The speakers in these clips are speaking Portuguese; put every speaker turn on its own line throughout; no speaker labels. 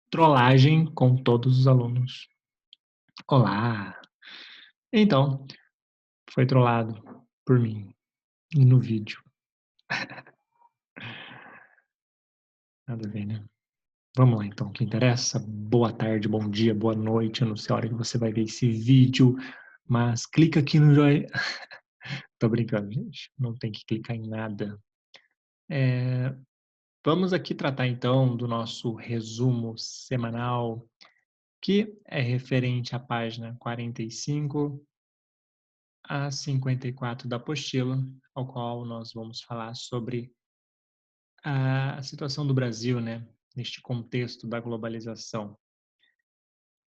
Trollagem com todos os alunos. Olá! Então, foi trollado por mim no vídeo. Nada a ver, né? Vamos lá então, o que interessa. Boa tarde, bom dia, boa noite. Eu não sei a hora que você vai ver esse vídeo, mas clica aqui no joinha. Tô brincando, gente. Não tem que clicar em nada. É, Vamos aqui tratar então do nosso resumo semanal, que é referente à página 45 a 54 da apostila, ao qual nós vamos falar sobre a situação do Brasil, né, neste contexto da globalização.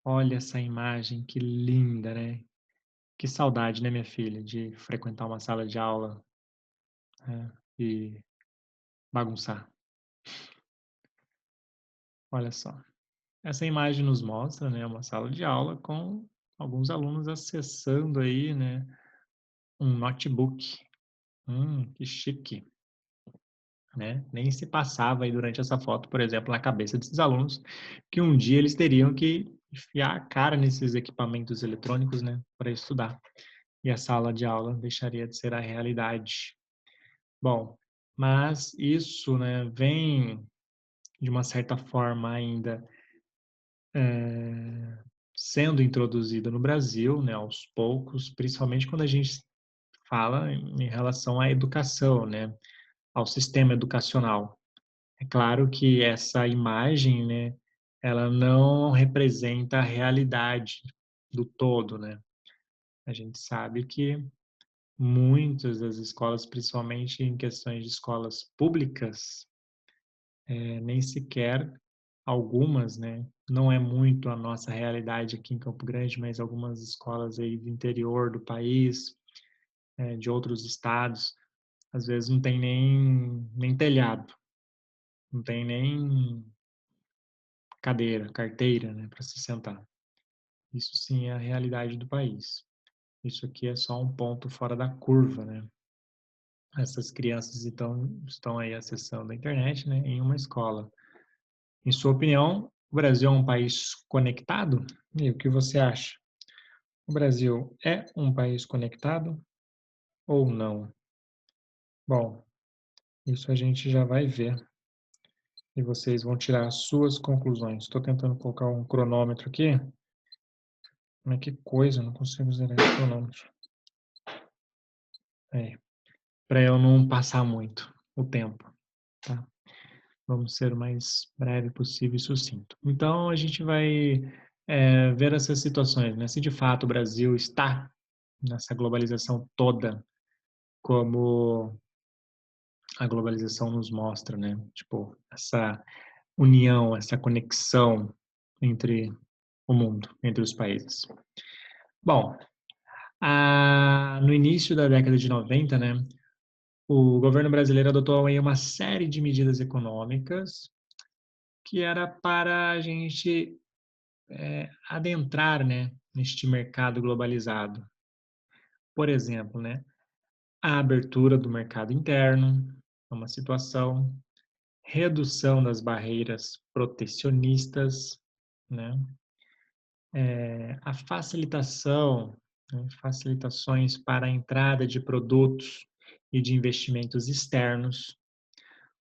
Olha essa imagem, que linda, né? Que saudade, né, minha filha, de frequentar uma sala de aula, né, e bagunçar. Olha só. Essa imagem nos mostra, né, uma sala de aula com alguns alunos acessando aí, né, um notebook. Que chique. Né? Nem se passava aí durante essa foto, por exemplo, na cabeça desses alunos, que um dia eles teriam que enfiar a cara nesses equipamentos eletrônicos, né, para estudar. E a sala de aula deixaria de ser a realidade. Bom, mas isso, né, vem de uma certa forma ainda sendo introduzido no Brasil, né, aos poucos, principalmente quando a gente fala em relação à educação, né, ao sistema educacional. É claro que essa imagem, né, ela não representa a realidade do todo, né. A gente sabe que muitas das escolas, principalmente em questões de escolas públicas, nem sequer algumas, né, não é muito a nossa realidade aqui em Campo Grande, mas algumas escolas aí do interior do país, de outros estados, às vezes não tem nem telhado, não tem nem cadeira, carteira, né, para se sentar. Isso sim é a realidade do país. Isso aqui é só um ponto fora da curva, né. Essas crianças então estão aí acessando a internet, né, em uma escola. Em sua opinião, o Brasil é um país conectado? E o que você acha? O Brasil é um país conectado ou não? Bom, isso a gente já vai ver e vocês vão tirar as suas conclusões. Estou tentando colocar um cronômetro aqui, mas que coisa, não consigo zerar esse cronômetro. É, para eu não passar muito o tempo, tá? Vamos ser o mais breve possível e sucinto. Então, a gente vai ver essas situações, né? Se de fato o Brasil está nessa globalização toda, como a globalização nos mostra, né? Tipo, essa união, essa conexão entre o mundo, entre os países. Bom, no início da década de 90, né, o governo brasileiro adotou aí uma série de medidas econômicas que era para a gente adentrar, né, neste mercado globalizado. Por exemplo, né, a abertura do mercado interno é uma situação, redução das barreiras protecionistas, né, a facilitação, né, facilitações para a entrada de produtos e de investimentos externos,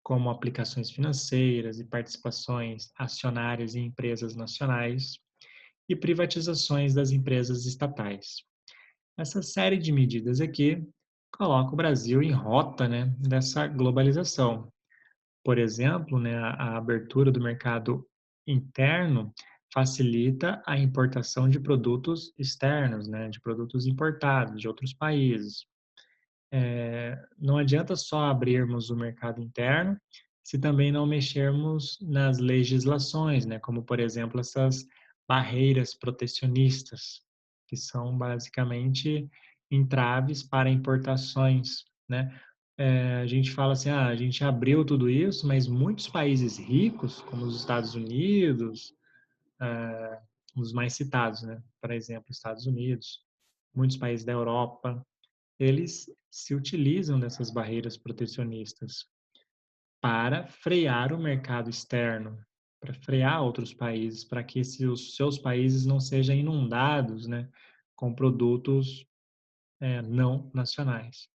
como aplicações financeiras e participações acionárias em empresas nacionais e privatizações das empresas estatais. Essa série de medidas aqui coloca o Brasil em rota, né, dessa globalização. Por exemplo, né, a abertura do mercado interno facilita a importação de produtos externos, né, de produtos importados de outros países. Não adianta só abrirmos o mercado interno se também não mexermos nas legislações, né, como, por exemplo, essas barreiras protecionistas, que são basicamente entraves para importações, né. A gente fala assim: "Ah, a gente abriu tudo isso", mas muitos países ricos, como os Estados Unidos, os mais citados, né, por exemplo, Estados Unidos, muitos países da Europa, eles se utilizam dessas barreiras protecionistas para frear o mercado externo, para frear outros países, para que os seus países não sejam inundados, né, com produtos não nacionais.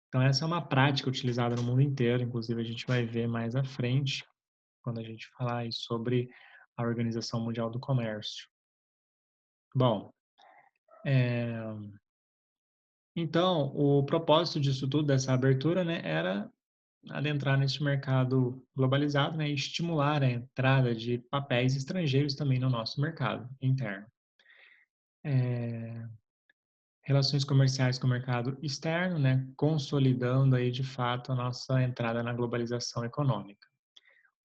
Então, essa é uma prática utilizada no mundo inteiro, inclusive a gente vai ver mais à frente, quando a gente falar aí sobre a Organização Mundial do Comércio. Bom, então, o propósito disso tudo, dessa abertura, né, era adentrar nesse mercado globalizado, né, e estimular a entrada de papéis estrangeiros também no nosso mercado interno. Relações comerciais com o mercado externo, né, consolidando aí de fato a nossa entrada na globalização econômica.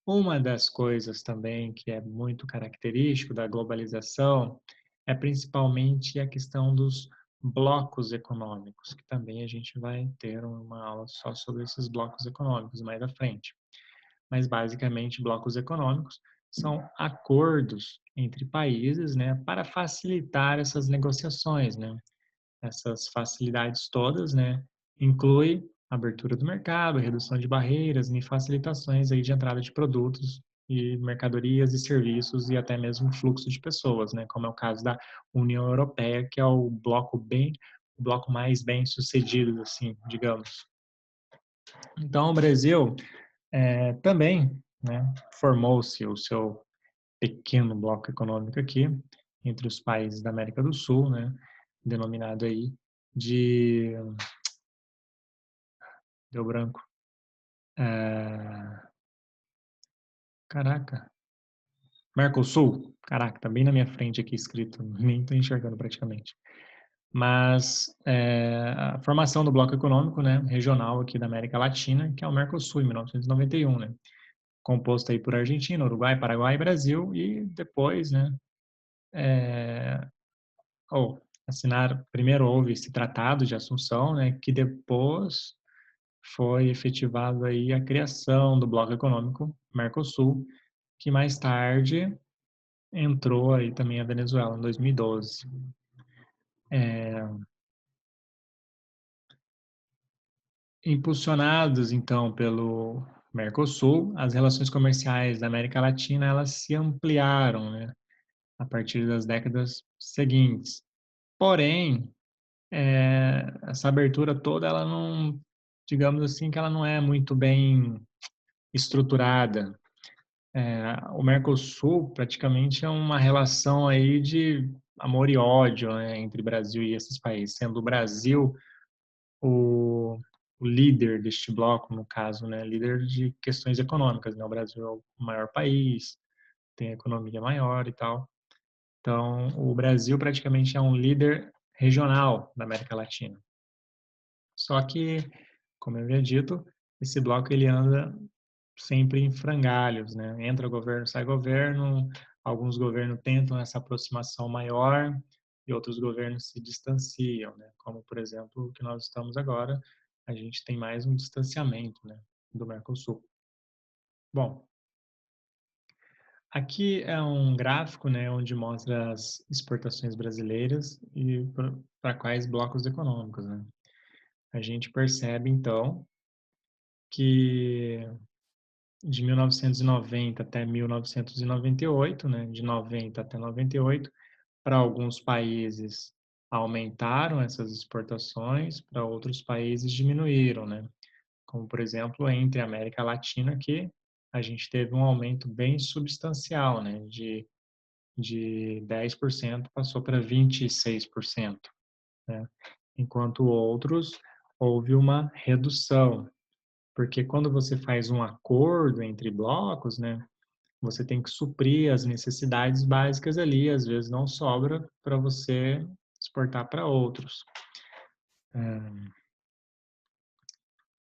Uma das coisas também que é muito característico da globalização é principalmente a questão dos blocos econômicos, que também a gente vai ter uma aula só sobre esses blocos econômicos mais à frente. Mas basicamente blocos econômicos são acordos entre países, né, para facilitar essas negociações, né? Essas facilidades todas, né, inclui abertura do mercado, redução de barreiras e facilitações aí de entrada de produtos e mercadorias e serviços e até mesmo fluxo de pessoas, né, como é o caso da União Europeia, que é o bloco mais bem sucedido, assim, digamos. Então, o Brasil também, né, formou-se o seu pequeno bloco econômico aqui entre os países da América do Sul, né, denominado aí de deu branco. É, caraca, Mercosul. Caraca, tá bem na minha frente aqui escrito, nem tô enxergando praticamente. Mas a formação do bloco econômico, né, regional aqui da América Latina, que é o Mercosul, em 1991, né, composto aí por Argentina, Uruguai, Paraguai e Brasil, e depois, né, é, ou assinar, primeiro houve esse tratado de Assunção, né, que depois foi efetivado aí a criação do Bloco Econômico Mercosul, que mais tarde entrou aí também a Venezuela em 2012. Impulsionados então pelo Mercosul, as relações comerciais da América Latina elas se ampliaram, né, a partir das décadas seguintes. Porém, essa abertura toda ela não, digamos assim, que ela não é muito bem estruturada. O Mercosul praticamente é uma relação aí de amor e ódio, né, entre Brasil e esses países, sendo o Brasil o, o líder deste bloco, no caso, né, líder de questões econômicas, né, o Brasil é o maior país, tem a economia maior e tal. Então, o Brasil praticamente é um líder regional da América Latina. Só que, como eu havia dito, esse bloco ele anda sempre em frangalhos, né? Entra governo, sai governo, alguns governos tentam essa aproximação maior e outros governos se distanciam, né? Como, por exemplo, o que nós estamos agora, a gente tem mais um distanciamento, né, do Mercosul. Bom, aqui é um gráfico, né, onde mostra as exportações brasileiras e para quais blocos econômicos, né? A gente percebe, então, que de 1990 até 1998, né, de 90 até 98, para alguns países aumentaram essas exportações, para outros países diminuíram, né? Como, por exemplo, entre a América Latina, que a gente teve um aumento bem substancial, né? De 10% passou para 26%, né? Enquanto outros houve uma redução, porque quando você faz um acordo entre blocos, né, você tem que suprir as necessidades básicas ali, às vezes não sobra para você exportar para outros.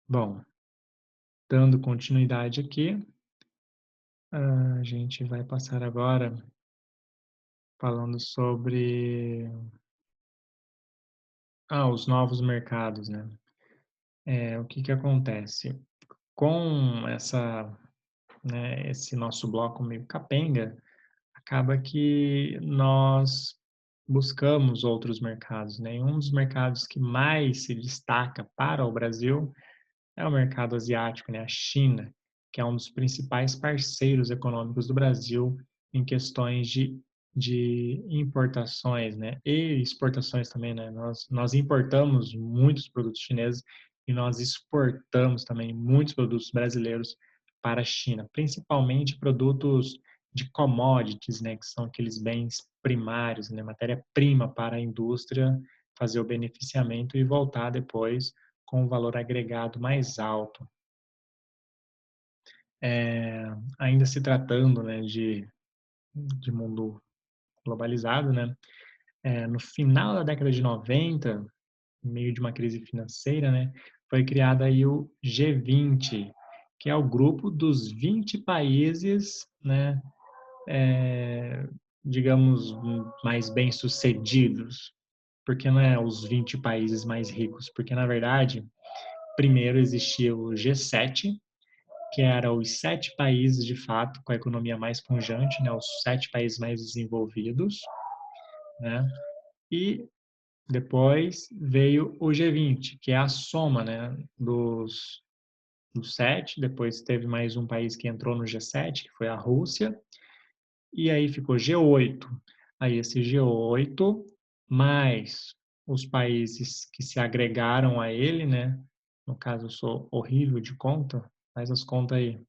Bom, dando continuidade aqui, a gente vai passar agora falando sobre os novos mercados, né? O que que acontece? Com esse nosso bloco meio capenga, acaba que nós buscamos outros mercados, né? E um dos mercados que mais se destaca para o Brasil é o mercado asiático, né? A China, que é um dos principais parceiros econômicos do Brasil em questões de importações, né, e exportações também, né? Nós importamos muitos produtos chineses e nós exportamos também muitos produtos brasileiros para a China, principalmente produtos de commodities, né, que são aqueles bens primários, né, matéria-prima para a indústria fazer o beneficiamento e voltar depois com um valor agregado mais alto. Ainda se tratando, né, de mundo globalizado, né, no final da década de 90, no meio de uma crise financeira, né, foi criado aí o G20, que é o grupo dos 20 países, né, eh, digamos, mais bem-sucedidos. Porque não é os 20 países mais ricos, porque na verdade, primeiro existia o G7, que era os 7 países de fato com a economia mais pujante, né, os 7 países mais desenvolvidos, né? E depois veio o G20, que é a soma, né, dos 7. Depois teve mais um país que entrou no G7, que foi a Rússia, e aí ficou G8. Aí esse G8 mais os países que se agregaram a ele, né? No caso, eu sou horrível de conta, faz as contas aí.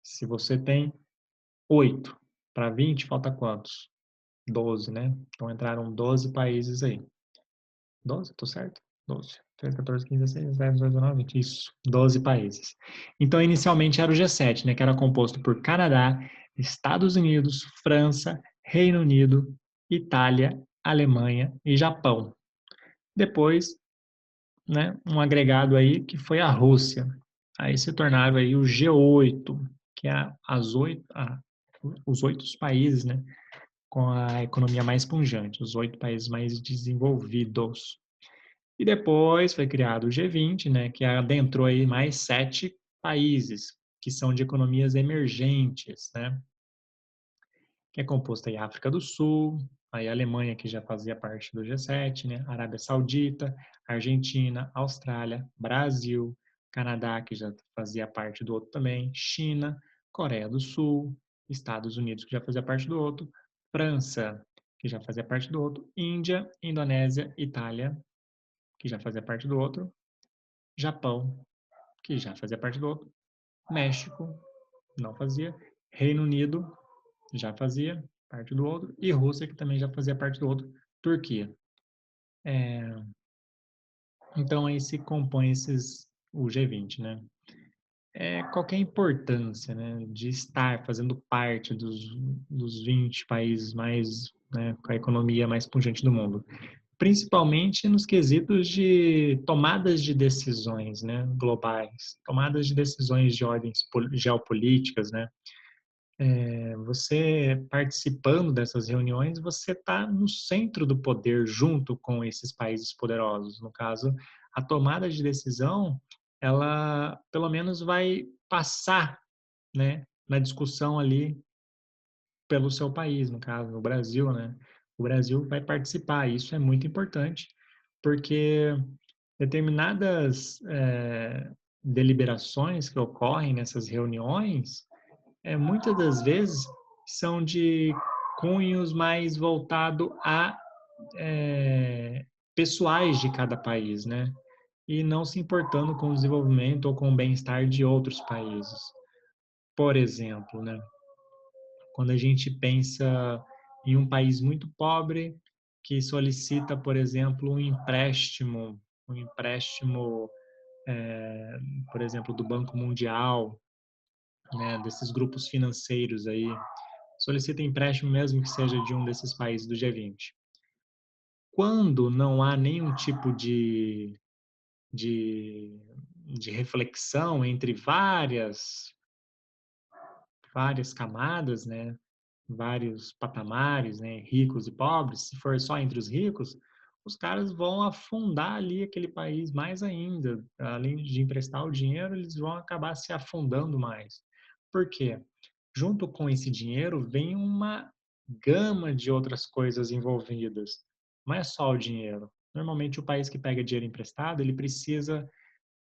Se você tem 8 para 20, falta quantos? 12, né? Então entraram 12 países aí. 12, tô certo? 12. 13, 14, 15, 16, 17, 18, 19, 20. Isso, 12 países. Então, inicialmente era o G7, né, que era composto por Canadá, Estados Unidos, França, Reino Unido, Itália, Alemanha e Japão. Depois, né, um agregado aí que foi a Rússia. Aí se tornava aí o G8, que é os 8 países, né, com a economia mais pujante, os 8 países mais desenvolvidos. E depois foi criado o G20, né, que adentrou aí mais 7 países, que são de economias emergentes, né, que é composto aí África do Sul, aí a Alemanha, que já fazia parte do G7, né, Arábia Saudita, Argentina, Austrália, Brasil, Canadá, que já fazia parte do outro também, China, Coreia do Sul, Estados Unidos, que já fazia parte do outro, França, que já fazia parte do outro, Índia, Indonésia, Itália, que já fazia parte do outro, Japão, que já fazia parte do outro, México, não fazia, Reino Unido, já fazia parte do outro, e Rússia, que também já fazia parte do outro, Turquia. Então, aí se compõe o G20, né? Qual que é a importância, né, de estar fazendo parte dos 20 países mais, né, com a economia mais pujante do mundo? Principalmente nos quesitos de tomadas de decisões, né, globais, tomadas de decisões de ordens geopolíticas, né. Você participando dessas reuniões, você está no centro do poder junto com esses países poderosos. No caso, a tomada de decisão, ela pelo menos vai passar, né, na discussão ali pelo seu país, no caso, no Brasil, né? O Brasil vai participar. Isso é muito importante, porque determinadas deliberações que ocorrem nessas reuniões, muitas das vezes são de cunhos mais voltado a pessoais de cada país, né? E não se importando com o desenvolvimento ou com o bem-estar de outros países. Por exemplo, né? Quando a gente pensa em um país muito pobre que solicita, por exemplo, um empréstimo, por exemplo, do Banco Mundial, né, desses grupos financeiros aí, solicita empréstimo mesmo que seja de um desses países do G20. Quando não há nenhum tipo de, de reflexão entre várias camadas, né, vários patamares, né, ricos e pobres, se for só entre os ricos, os caras vão afundar ali aquele país mais ainda. Além de emprestar o dinheiro, eles vão acabar se afundando mais. Por quê? Junto com esse dinheiro vem uma gama de outras coisas envolvidas. Não é só o dinheiro. Normalmente o país que pega dinheiro emprestado, ele precisa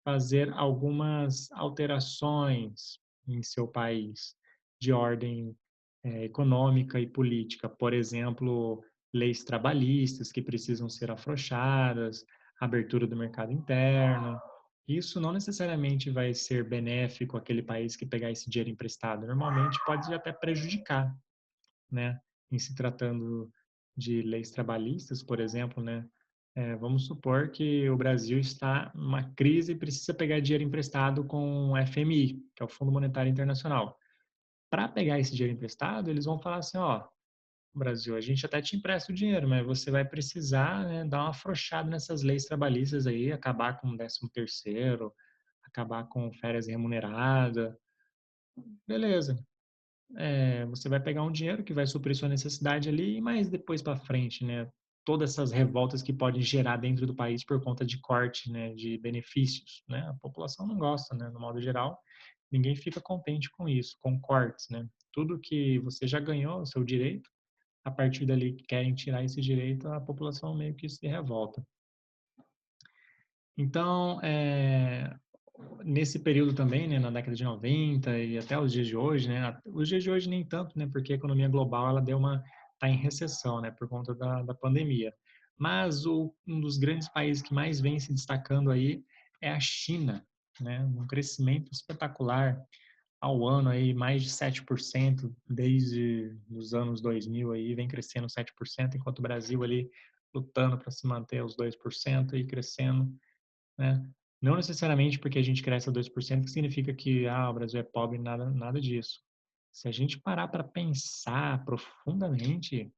fazer algumas alterações em seu país de ordem econômica e política. Por exemplo, leis trabalhistas que precisam ser afrouxadas, abertura do mercado interno. Isso não necessariamente vai ser benéfico àquele país que pegar esse dinheiro emprestado. Normalmente pode até prejudicar, né? Em se tratando de leis trabalhistas, por exemplo, né? Vamos supor que o Brasil está numa crise e precisa pegar dinheiro emprestado com o FMI, que é o Fundo Monetário Internacional. Para pegar esse dinheiro emprestado, eles vão falar assim, ó, Brasil, a gente até te empresta o dinheiro, mas você vai precisar, né, dar uma afrouxada nessas leis trabalhistas aí, acabar com o 13º, acabar com férias remuneradas. Beleza. Você vai pegar um dinheiro que vai suprir sua necessidade ali, mas depois para frente, né, todas essas revoltas que podem gerar dentro do país por conta de corte, né, de benefícios, né? A população não gosta, né, no modo geral, ninguém fica contente com isso, com cortes, né? Tudo que você já ganhou, o seu direito, a partir dali que querem tirar esse direito, a população meio que se revolta. Então, nesse período também, né, na década de 90 e até os dias de hoje, né, os dias de hoje nem tanto, né, porque a economia global ela tá em recessão, né, por conta da pandemia. Mas um dos grandes países que mais vem se destacando aí é a China, né, um crescimento espetacular ao ano aí, mais de 7% desde os anos 2000 aí, vem crescendo 7%, enquanto o Brasil ali lutando para se manter os 2% e crescendo, né? Não necessariamente porque a gente cresce a 2% que significa que o Brasil é pobre, nada disso. Se a gente parar para pensar profundamente,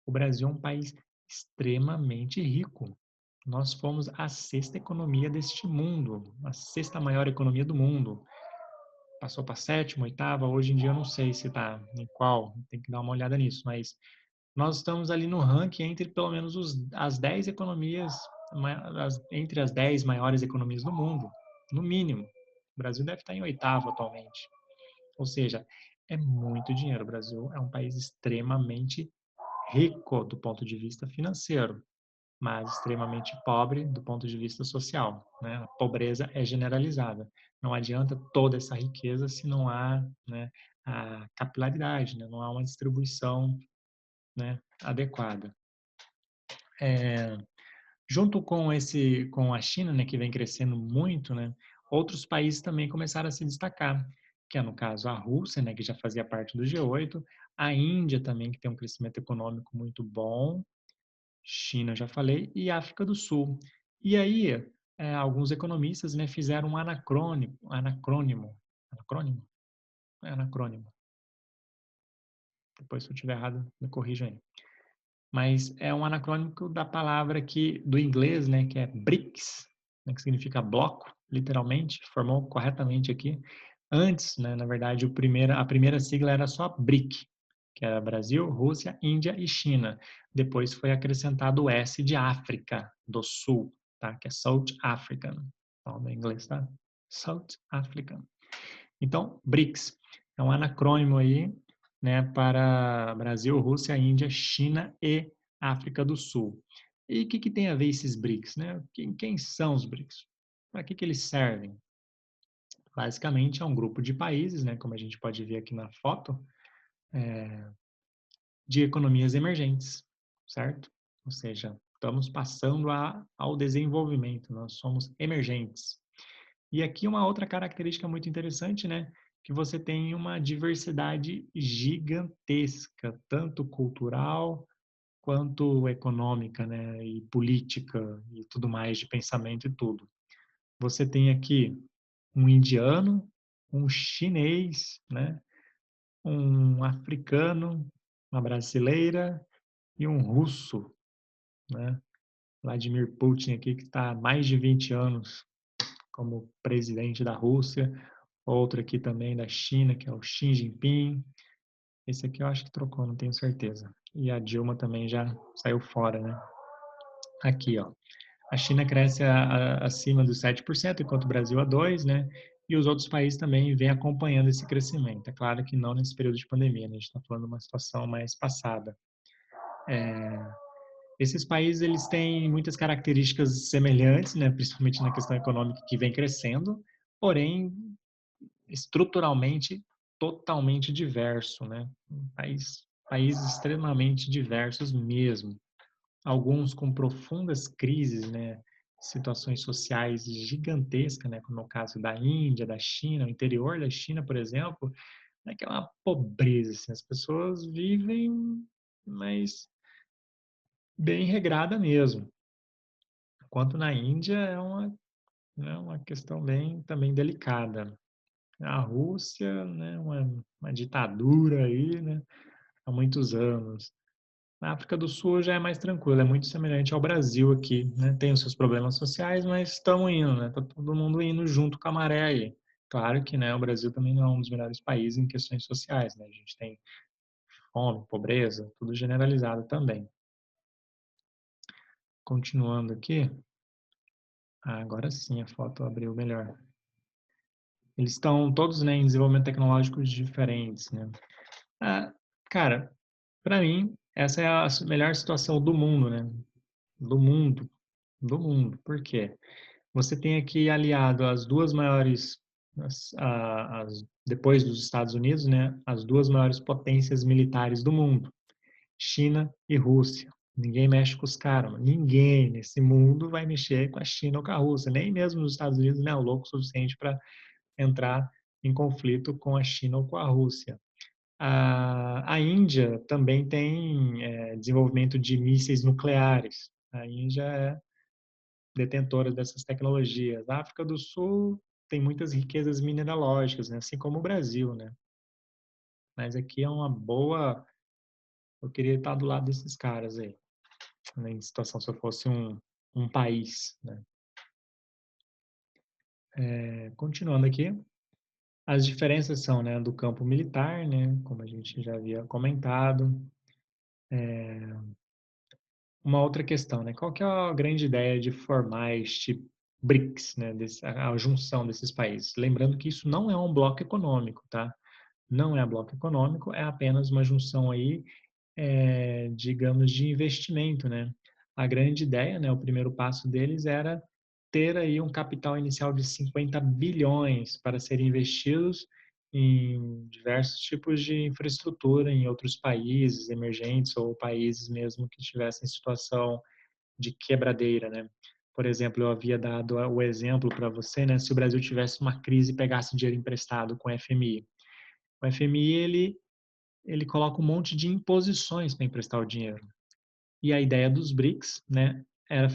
o Brasil é um país extremamente rico. Nós fomos a sexta economia deste mundo, a sexta maior economia do mundo. Passou para a sétima, oitava, hoje em dia eu não sei se está em qual, tem que dar uma olhada nisso, mas nós estamos ali no ranking entre pelo menos as 10 economias, entre as 10 maiores economias do mundo, no mínimo. O Brasil deve estar em oitavo atualmente. Ou seja, é muito dinheiro. O Brasil é um país extremamente rico do ponto de vista financeiro, mas extremamente pobre do ponto de vista social, né? A pobreza é generalizada. Não adianta toda essa riqueza se não há, né, a capilaridade, né? Não há uma distribuição, né, adequada. Junto com a China, né, que vem crescendo muito, né, outros países também começaram a se destacar, que é no caso a Rússia, né, que já fazia parte do G8, a Índia também que tem um crescimento econômico muito bom, China já falei, e África do Sul. E aí alguns economistas, né, fizeram um anacrônimo. Depois se eu estiver errado, me corrija aí. Mas é um anacrônimo da palavra que do inglês, né, que é BRICS, né, que significa bloco, literalmente, formou corretamente aqui. Antes, né, na verdade, a primeira sigla era só BRIC, que era Brasil, Rússia, Índia e China. Depois foi acrescentado o S de África do Sul, tá? Que é South African. Fala em inglês, tá? South African. Então, BRICS é um anacrônimo aí, né, para Brasil, Rússia, Índia, China e África do Sul. E o que tem a ver esses BRICS, né? Quem são os BRICS? Para que eles servem? Basicamente é um grupo de países, né, como a gente pode ver aqui na foto, de economias emergentes, certo? Ou seja, estamos passando ao desenvolvimento, nós somos emergentes. E aqui uma outra característica muito interessante, né? Que você tem uma diversidade gigantesca, tanto cultural quanto econômica, né? E política e tudo mais, de pensamento e tudo. Você tem aqui um indiano, um chinês, né? Um africano, uma brasileira e um russo, né? Vladimir Putin aqui, que está há mais de 20 anos como presidente da Rússia. Outro aqui também da China, que é o Xi Jinping. Esse aqui eu acho que trocou, não tenho certeza. E a Dilma também já saiu fora, né? Aqui, ó. A China cresce acima dos 7%, enquanto o Brasil a 2%, né? E os outros países também vêm acompanhando esse crescimento. É claro que não nesse período de pandemia, né? A gente está falando de uma situação mais passada. Esses países eles têm muitas características semelhantes, né, principalmente na questão econômica que vem crescendo, porém estruturalmente totalmente diverso, né? Países extremamente diversos mesmo. Alguns com profundas crises, né? Situações sociais gigantescas, né? Como é o caso da Índia, da China, o interior da China, por exemplo, né? Que é uma pobreza, assim. As pessoas vivem, mas bem regrada mesmo. Enquanto na Índia é uma questão bem também delicada. A Rússia, né, uma ditadura aí, né, há muitos anos. Na África do Sul já é mais tranquilo, é muito semelhante ao Brasil aqui, né? Tem os seus problemas sociais, mas estamos indo, né? Tá todo mundo indo junto com a maré aí. Claro que, né, o Brasil também não é um dos melhores países em questões sociais, né? A gente tem fome, pobreza, tudo generalizado também. Continuando aqui, agora sim a foto abriu melhor. Eles estão todos, né, em desenvolvimento tecnológico diferentes, né? Ah, cara, para mim, essa é a melhor situação do mundo, né? Do mundo, do mundo. Por quê? Você tem aqui aliado as duas maiores, depois dos Estados Unidos, né? As duas maiores potências militares do mundo, China e Rússia. Ninguém mexe com os caras, ninguém nesse mundo vai mexer com a China ou com a Rússia, nem mesmo os Estados Unidos, né? O louco o suficiente para entrar em conflito com a China ou com a Rússia. A Índia também tem desenvolvimento de mísseis nucleares. A Índia é detentora dessas tecnologias. A África do Sul tem muitas riquezas mineralógicas, né? Assim como o Brasil, né? Mas aqui é uma boa. Eu queria estar do lado desses caras aí, né? Em situação se eu fosse um país, né? Continuando aqui, as diferenças são, né, do campo militar, né? Como a gente já havia comentado. Uma outra questão, né? Qual que é a grande ideia de formar este BRICS, né? A junção desses países? Lembrando que isso não é um bloco econômico, tá? Não é bloco econômico, é apenas uma junção aí, digamos, de investimento, né? A grande ideia, né? O primeiro passo deles era ter aí um capital inicial de 50 bilhões para serem investidos em diversos tipos de infraestrutura em outros países emergentes ou países mesmo que estivessem em situação de quebradeira, né? Por exemplo, eu havia dado o exemplo para você, né? Se o Brasil tivesse uma crise e pegasse dinheiro emprestado com o FMI. O FMI, ele coloca um monte de imposições para emprestar o dinheiro. E a ideia dos BRICS, né, era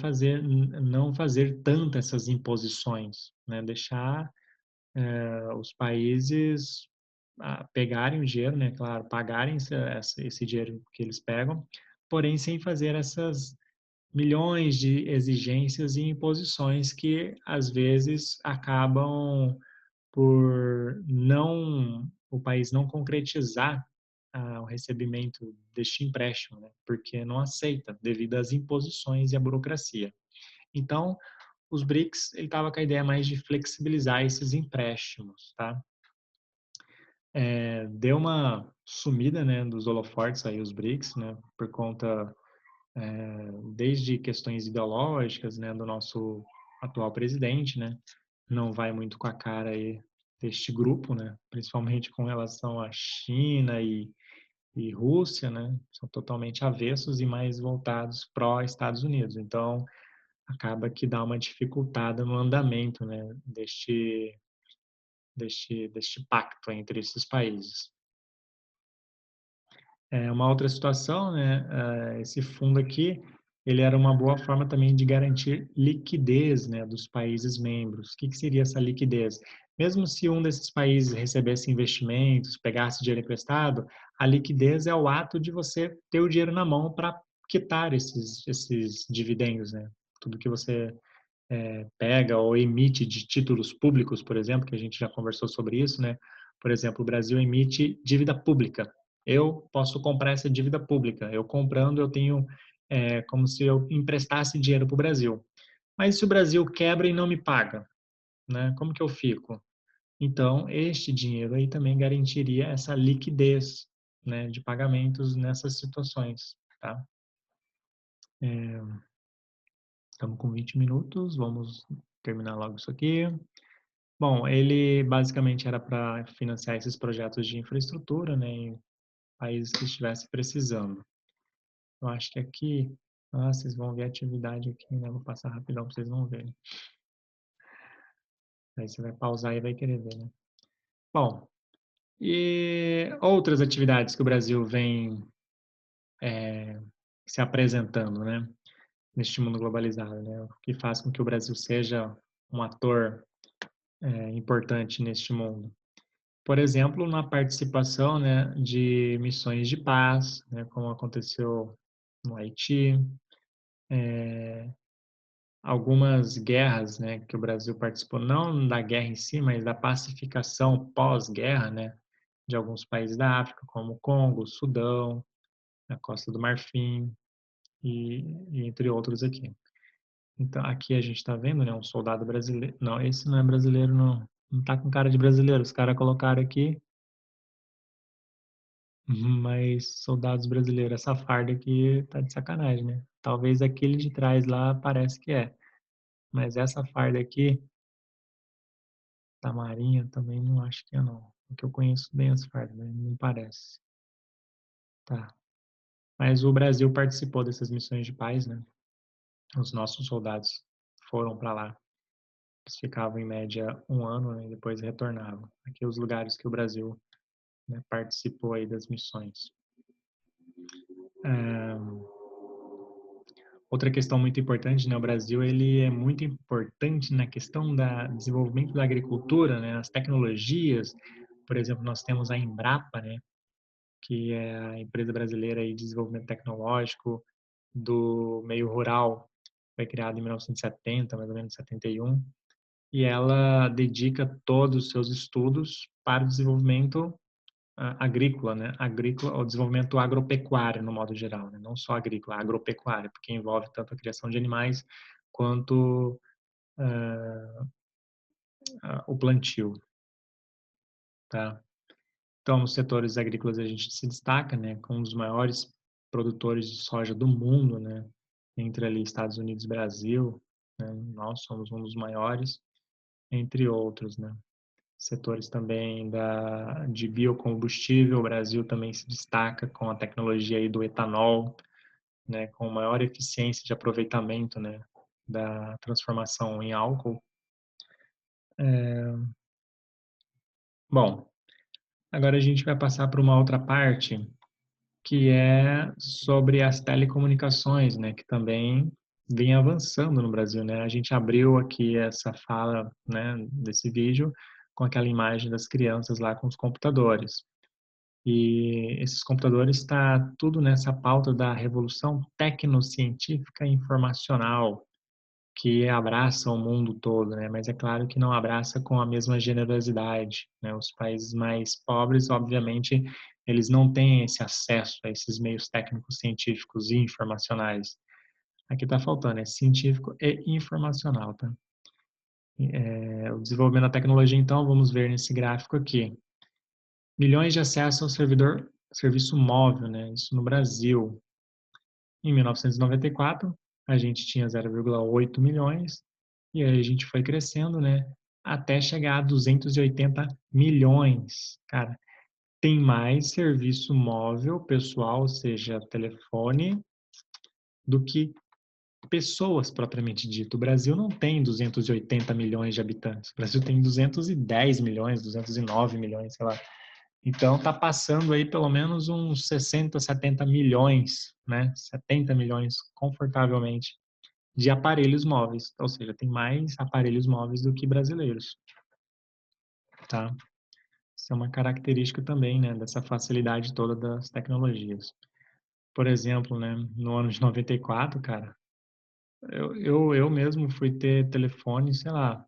não fazer tantas essas imposições, né? Deixar os países pegarem o dinheiro, né? Claro, pagarem esse dinheiro que eles pegam, porém sem fazer essas milhões de exigências e imposições que às vezes acabam por não o país não concretizar o recebimento deste empréstimo, né? Porque não aceita devido às imposições e à burocracia. Então, os BRICS, ele estava com a ideia mais de flexibilizar esses empréstimos, tá? Deu uma sumida, né, dos holofortes aí os BRICS, né, por conta desde questões ideológicas, né, do nosso atual presidente, né, não vai muito com a cara aí deste grupo, né, principalmente com relação à China e Rússia, né, são totalmente avessos e mais voltados pró-Estados Unidos. Então, acaba que dá uma dificultada no andamento, né, deste pacto entre esses países. Uma outra situação, né, esse fundo aqui, ele era uma boa forma também de garantir liquidez, né, dos países membros. O que seria essa liquidez? Mesmo se um desses países recebesse investimentos, pegasse dinheiro emprestado, a liquidez é o ato de você ter o dinheiro na mão para quitar esses dividendos, né? Tudo que você pega ou emite de títulos públicos, por exemplo, que a gente já conversou sobre isso, né? Por exemplo, o Brasil emite dívida pública. Eu posso comprar essa dívida pública. Eu comprando, eu tenho como se eu emprestasse dinheiro para o Brasil. Mas se o Brasil quebra e não me paga, né? Como que eu fico? Então, este dinheiro aí também garantiria essa liquidez, né, de pagamentos nessas situações, tá? Estamos com 20 minutos, vamos terminar logo isso aqui. Bom, ele basicamente era para financiar esses projetos de infraestrutura, né, em países que estivessem precisando. Eu acho que aqui, vocês vão ver a atividade aqui, né? Vou passar rapidão para vocês não verem. Aí você vai pausar e vai querer ver, né? Bom, e outras atividades que o Brasil vem se apresentando, né? Neste mundo globalizado, né? O que faz com que o Brasil seja um ator importante neste mundo. Por exemplo, na participação, né, de missões de paz, né, como aconteceu no Haiti, algumas guerras, né, que o Brasil participou, não da guerra em si, mas da pacificação pós-guerra, né, de alguns países da África, como o Congo, o Sudão, a Costa do Marfim e entre outros aqui. Então, aqui a gente está vendo, né, um soldado brasileiro. Não, esse não é brasileiro, não. Não tá com cara de brasileiro. Os caras colocaram aqui, mas soldados brasileiros. Essa farda aqui tá de sacanagem, né? Talvez aquele de trás lá parece que é. Mas essa farda aqui da Marinha também não acho que é não. Porque eu conheço bem as fardas, mas não parece. Tá. Mas o Brasil participou dessas missões de paz, né? Os nossos soldados foram para lá. Eles ficavam em média um ano, né, e depois retornavam. Aqui os lugares que o Brasil, né, participou aí das missões. Outra questão muito importante, né, o Brasil ele é muito importante na questão da desenvolvimento da agricultura, né, as tecnologias. Por exemplo, nós temos a Embrapa, né, que é a empresa brasileira aí de desenvolvimento tecnológico do meio rural. Foi criada em 1970, mais ou menos 71, e ela dedica todos os seus estudos para o desenvolvimento agrícola, né? Agrícola, o desenvolvimento agropecuário no modo geral, né? Não só agrícola, agropecuário, porque envolve tanto a criação de animais quanto o plantio, tá? Então, nos setores agrícolas a gente se destaca, né? Com um dos maiores produtores de soja do mundo, né? Entre ali Estados Unidos e Brasil, né? Nós somos um dos maiores, entre outros, né? Setores também de biocombustível, o Brasil também se destaca com a tecnologia aí do etanol, né, com maior eficiência de aproveitamento, né, da transformação em álcool. Bom, agora a gente vai passar para uma outra parte, que é sobre as telecomunicações, né, que também vem avançando no Brasil, né? A gente abriu aqui essa fala, né, desse vídeo com aquela imagem das crianças lá com os computadores. E esses computadores está tudo nessa pauta da revolução tecnocientífica e informacional, que abraça o mundo todo, né? Mas é claro que não abraça com a mesma generosidade, né? Os países mais pobres, obviamente, eles não têm esse acesso a esses meios técnicos, científicos e informacionais. Aqui está faltando, é científico e informacional, tá? O desenvolvimento da tecnologia, então, vamos ver nesse gráfico aqui. Milhões de acessos ao serviço móvel, né? Isso no Brasil. Em 1994, a gente tinha 0,8 milhões, e aí a gente foi crescendo, né? Até chegar a 280 milhões. Cara, tem mais serviço móvel pessoal, ou seja, telefone, do que pessoas propriamente dito. O Brasil não tem 280 milhões de habitantes. O Brasil tem 210 milhões, 209 milhões, sei lá. Então está passando aí pelo menos uns 60, 70 milhões, né? 70 milhões confortavelmente de aparelhos móveis, ou seja, tem mais aparelhos móveis do que brasileiros, tá? Isso é uma característica também, né, dessa facilidade toda das tecnologias. Por exemplo, né, no ano de 94, cara, eu mesmo fui ter telefone, sei lá,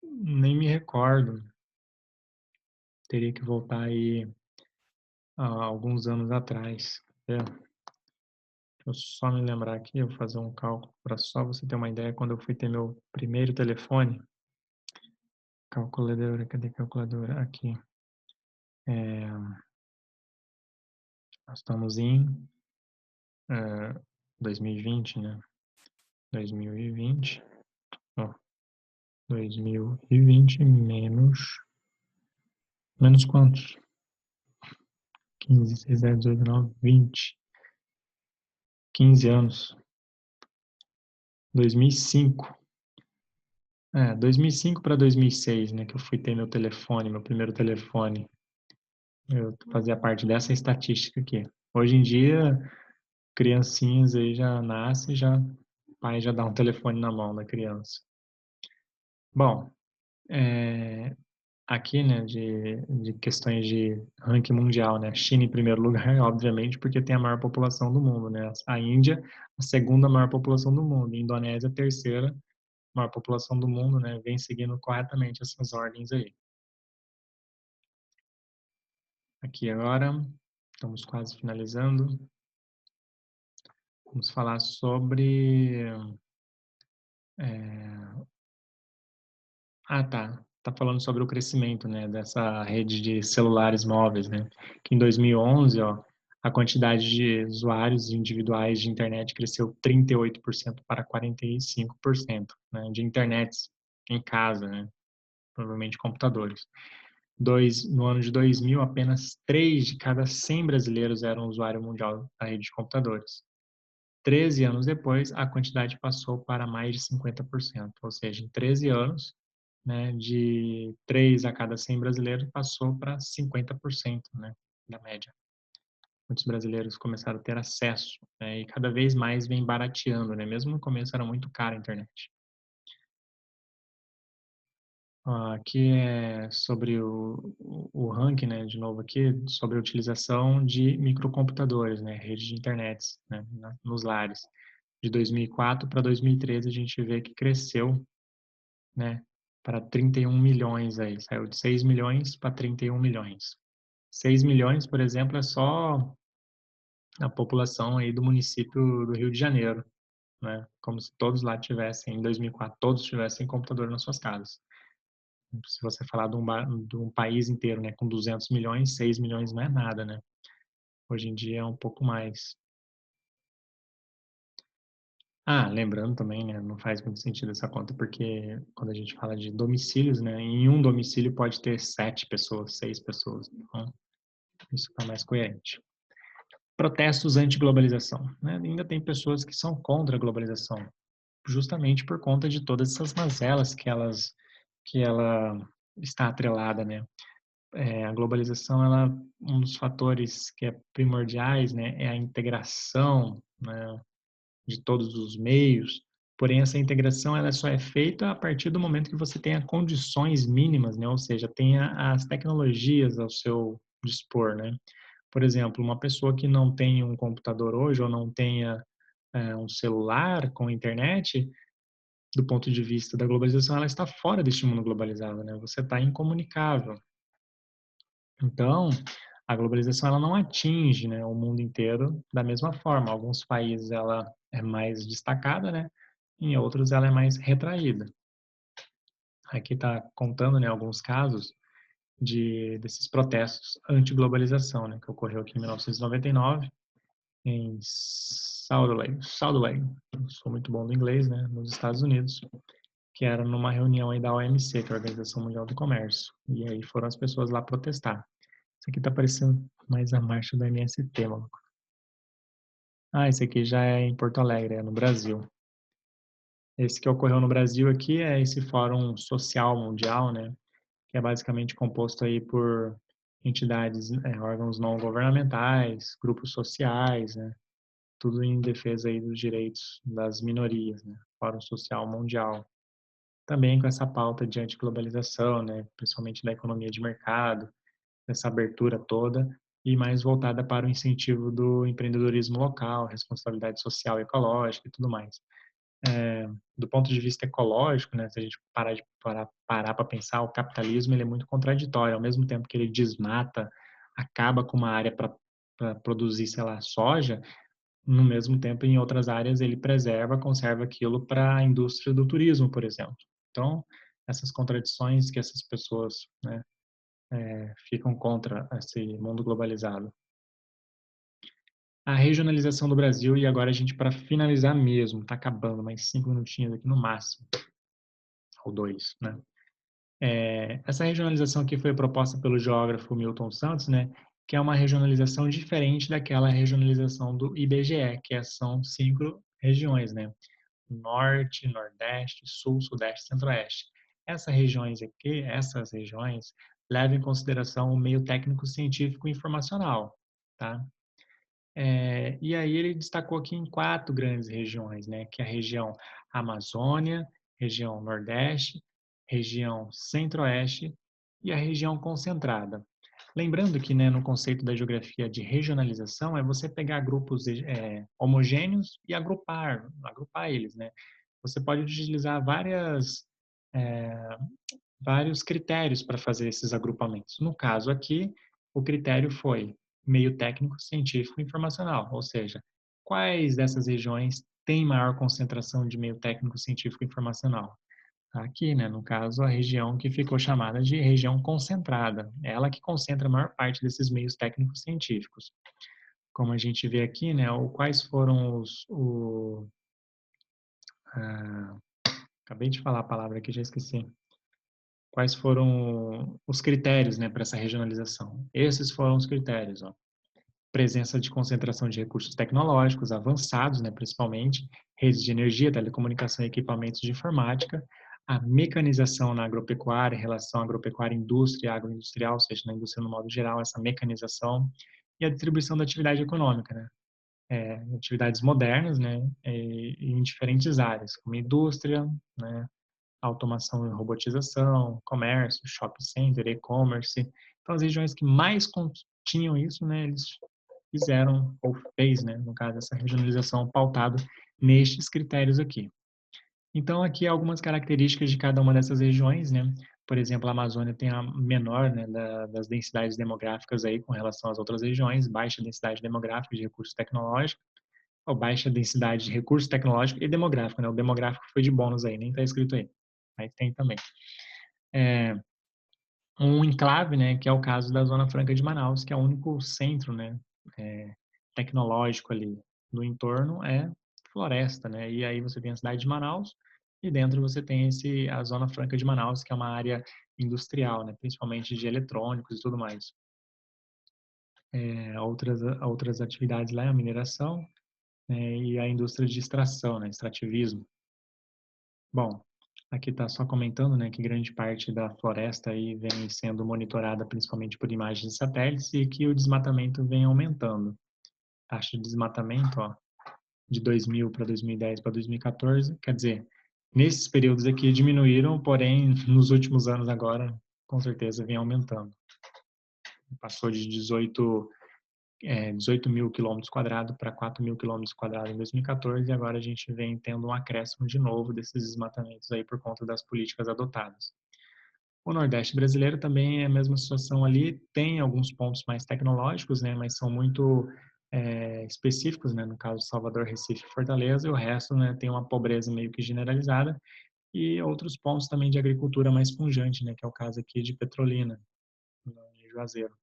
nem me recordo. Teria que voltar aí a alguns anos atrás. Deixa eu só me lembrar aqui, eu vou fazer um cálculo para só você ter uma ideia. Quando eu fui ter meu primeiro telefone, calculadora, cadê a calculadora? Aqui. Nós estamos em 2020, né? 2020, ó, 2020 menos quantos? 15, 16, 17, 18, 19, 20, 15 anos. 2005. 2005 para 2006, né, que eu fui ter meu telefone, meu primeiro telefone. Eu fazia parte dessa estatística aqui. Hoje em dia, criancinhas aí já nascem, já o pai já dá um telefone na mão da criança. Bom, é, aqui, né, de questões de ranking mundial, né, China em primeiro lugar, obviamente, porque tem a maior população do mundo, né, a Índia, a segunda maior população do mundo, a Indonésia, a terceira maior população do mundo, né, vem seguindo corretamente essas ordens aí. Aqui agora, estamos quase finalizando. Vamos falar sobre. É... tá. Tá falando sobre o crescimento, né, dessa rede de celulares móveis, né? Que em 2011, ó, a quantidade de usuários individuais de internet cresceu 38% para 45%, né, de internets em casa, né? Provavelmente computadores. No ano de 2000, apenas 3 de cada 100 brasileiros eram usuário mundial da rede de computadores. 13 anos depois, a quantidade passou para mais de 50%, ou seja, em 13 anos, né, de 3 a cada 100 brasileiros passou para 50%, né, da média. Muitos brasileiros começaram a ter acesso, né, e cada vez mais vem barateando, né, mesmo no começo era muito cara a internet. Aqui é sobre o ranking, né, de novo aqui, sobre a utilização de microcomputadores, né, rede de internet, né, nos lares. De 2004 para 2013 a gente vê que cresceu, né, para 31 milhões aí, saiu de 6 milhões para 31 milhões. 6 milhões, por exemplo, é só a população aí do município do Rio de Janeiro, né, como se todos lá tivessem, em 2004, todos tivessem computador nas suas casas. Se você falar de um país inteiro, né, com 200 milhões, 6 milhões não é nada, né? Hoje em dia é um pouco mais. Lembrando também, né, não faz muito sentido essa conta, porque quando a gente fala de domicílios, né, em um domicílio pode ter 7 pessoas, 6 pessoas. Então, isso está mais coerente. Protestos anti-globalização, né? Ainda tem pessoas que são contra a globalização, justamente por conta de todas essas mazelas que ela está atrelada, né? A globalização, um dos fatores que é primordiais, né, é a integração, né, de todos os meios. Porém, essa integração ela só é feita a partir do momento que você tenha condições mínimas, né, ou seja, tenha as tecnologias ao seu dispor, né. Por exemplo, uma pessoa que não tem um computador hoje ou não tenha um celular com internet, do ponto de vista da globalização, ela está fora deste mundo globalizado, né? Você está incomunicável. Então, a globalização ela não atinge, né, o mundo inteiro da mesma forma. Alguns países ela é mais destacada, né? Em outros ela é mais retraída. Aqui está contando, né, alguns casos desses protestos anti-globalização, né, que ocorreu aqui em 1999 em Salt Lake, eu sou muito bom no inglês, né, nos Estados Unidos, que era numa reunião aí da OMC, que é a Organização Mundial do Comércio. E aí foram as pessoas lá protestar. Isso aqui tá parecendo mais a marcha do MST, maluco. Esse aqui já é em Porto Alegre, é no Brasil. Esse que ocorreu no Brasil aqui é esse Fórum Social Mundial, né? Que é basicamente composto aí por entidades, órgãos não governamentais, grupos sociais, né? Tudo em defesa aí dos direitos das minorias, né? Fórum Social Mundial. Também com essa pauta de antiglobalização, né? Principalmente da economia de mercado, essa abertura toda e mais voltada para o incentivo do empreendedorismo local, responsabilidade social e ecológica e tudo mais. Do ponto de vista ecológico, né, se a gente parar para pensar, o capitalismo ele é muito contraditório. Ao mesmo tempo que ele desmata, acaba com uma área para produzir, sei lá, soja, no mesmo tempo, em outras áreas, ele preserva, conserva aquilo para a indústria do turismo, por exemplo. Então, essas contradições que essas pessoas, né, ficam contra esse mundo globalizado. A regionalização do Brasil, e agora a gente, para finalizar mesmo, tá acabando, mais 5 minutinhos aqui no máximo, ou 2, né. Essa regionalização aqui foi proposta pelo geógrafo Milton Santos, né, que é uma regionalização diferente daquela regionalização do IBGE, são 5 regiões, né, Norte, Nordeste, Sul, Sudeste, Centro-Oeste. Essas regiões levam em consideração o meio técnico, científico e informacional, tá? E aí ele destacou aqui em 4 grandes regiões, né, que é a região Amazônia, região Nordeste, região Centro-Oeste e a região concentrada. Lembrando que, né, no conceito da geografia de regionalização é você pegar grupos homogêneos e agrupar eles, né? Você pode utilizar eh, vários critérios para fazer esses agrupamentos. No caso aqui, o critério foi meio técnico, científico e informacional, ou seja, quais dessas regiões têm maior concentração de meio técnico, científico e informacional? Aqui, né, no caso, a região que ficou chamada de região concentrada, ela que concentra a maior parte desses meios técnicos científicos. Como a gente vê aqui, né, quais foram ah, acabei de falar a palavra aqui, já esqueci. Quais foram os critérios, né, para essa regionalização? Esses foram os critérios, ó. Presença de concentração de recursos tecnológicos avançados, né, principalmente, redes de energia, telecomunicação e equipamentos de informática, a mecanização na agropecuária, em relação à agropecuária, indústria, agroindustrial, ou seja, na indústria no modo geral, essa mecanização, e a distribuição da atividade econômica, né, atividades modernas, né, em diferentes áreas, como indústria, né, automação e robotização, comércio, shopping center, e-commerce. Então, as regiões que mais tinham isso, né, eles fizeram, ou fez, né, no caso, essa regionalização pautada nestes critérios aqui. Então, aqui algumas características de cada uma dessas regiões, né? Por exemplo, a Amazônia tem a menor, né, das densidades demográficas aí com relação às outras regiões, baixa densidade demográfica de recursos tecnológicos, ou baixa densidade de recurso tecnológico e demográfico, né? O demográfico foi de bônus aí, nem está escrito aí. Aí tem também. É, um enclave, né, que é o caso da Zona Franca de Manaus, que é o único centro, né, é, tecnológico ali do entorno é floresta, né? E aí você tem a cidade de Manaus e dentro você tem a Zona Franca de Manaus, que é uma área industrial, né, principalmente de eletrônicos e tudo mais. Outras atividades lá é a mineração, né, e a indústria de extração, né, extrativismo. Bom, aqui está só comentando, né, que grande parte da floresta aí vem sendo monitorada principalmente por imagens de satélites e que o desmatamento vem aumentando. Taxa de desmatamento, ó, de 2000 para 2010 para 2014, quer dizer, nesses períodos aqui diminuíram, porém, nos últimos anos agora, com certeza, vem aumentando. Passou de 18 mil quilômetros quadrados para 4 mil quilômetros quadrados em 2014 e agora a gente vem tendo um acréscimo de novo desses desmatamentos aí por conta das políticas adotadas. O Nordeste brasileiro também é a mesma situação ali, tem alguns pontos mais tecnológicos, né, mas são muito específicos, né, no caso Salvador, Recife e Fortaleza, e o resto, né, tem uma pobreza meio que generalizada, e outros pontos também de agricultura mais pujante, né, que é o caso aqui de Petrolina, em Juazeiro.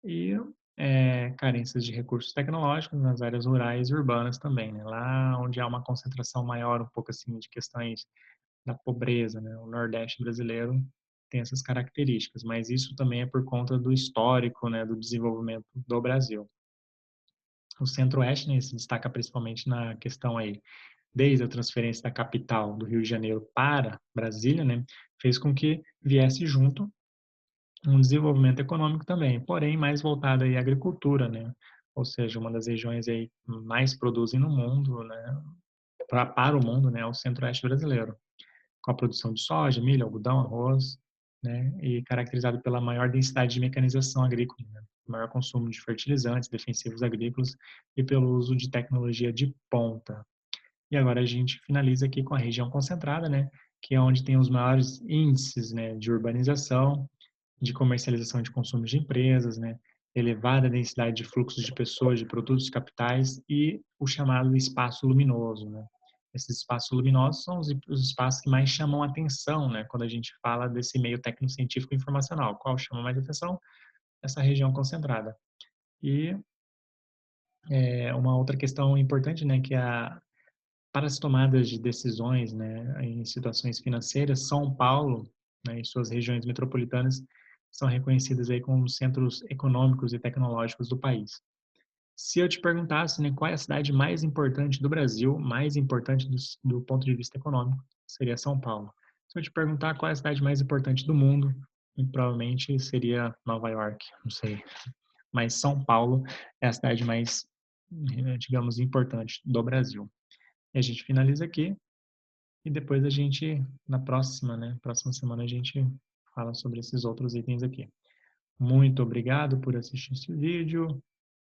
E carências de recursos tecnológicos nas áreas rurais e urbanas também, né, lá onde há uma concentração maior, um pouco assim, de questões da pobreza, né? O Nordeste brasileiro tem essas características, mas isso também é por conta do histórico, né, do desenvolvimento do Brasil. O Centro-Oeste, né, se destaca principalmente na questão aí, desde a transferência da capital do Rio de Janeiro para Brasília, né, fez com que viesse junto um desenvolvimento econômico também, porém mais voltado aí à agricultura, né, ou seja, uma das regiões aí que mais produzem no mundo, né, para o mundo, né, é o Centro-Oeste brasileiro, com a produção de soja, milho, algodão, arroz, né, e caracterizado pela maior densidade de mecanização agrícola, né, maior consumo de fertilizantes, defensivos agrícolas e pelo uso de tecnologia de ponta. E agora a gente finaliza aqui com a região concentrada, né, que é onde tem os maiores índices, né, de urbanização, de comercialização de consumo de empresas, né, elevada densidade de fluxos de pessoas, de produtos, capitais e o chamado espaço luminoso, né. Esses espaços luminosos são os espaços que mais chamam a atenção, né, quando a gente fala desse meio técnico-científico informacional. Qual chama mais atenção? Essa região concentrada. E Uma outra questão importante, né, que para as tomadas de decisões, né, em situações financeiras, São Paulo, né, e suas regiões metropolitanas são reconhecidas aí como centros econômicos e tecnológicos do país. Se eu te perguntasse, né, qual é a cidade mais importante do Brasil, mais importante do ponto de vista econômico, seria São Paulo. Se eu te perguntar qual é a cidade mais importante do mundo, provavelmente seria Nova York, não sei. Mas São Paulo é a cidade mais, digamos, importante do Brasil. E a gente finaliza aqui e depois a gente, na próxima, né, próxima semana a gente fala sobre esses outros itens aqui. Muito obrigado por assistir esse vídeo.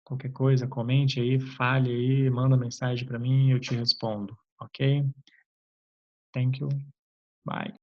Qualquer coisa, comente aí, fale aí, manda mensagem para mim e eu te respondo, ok? Thank you. Bye.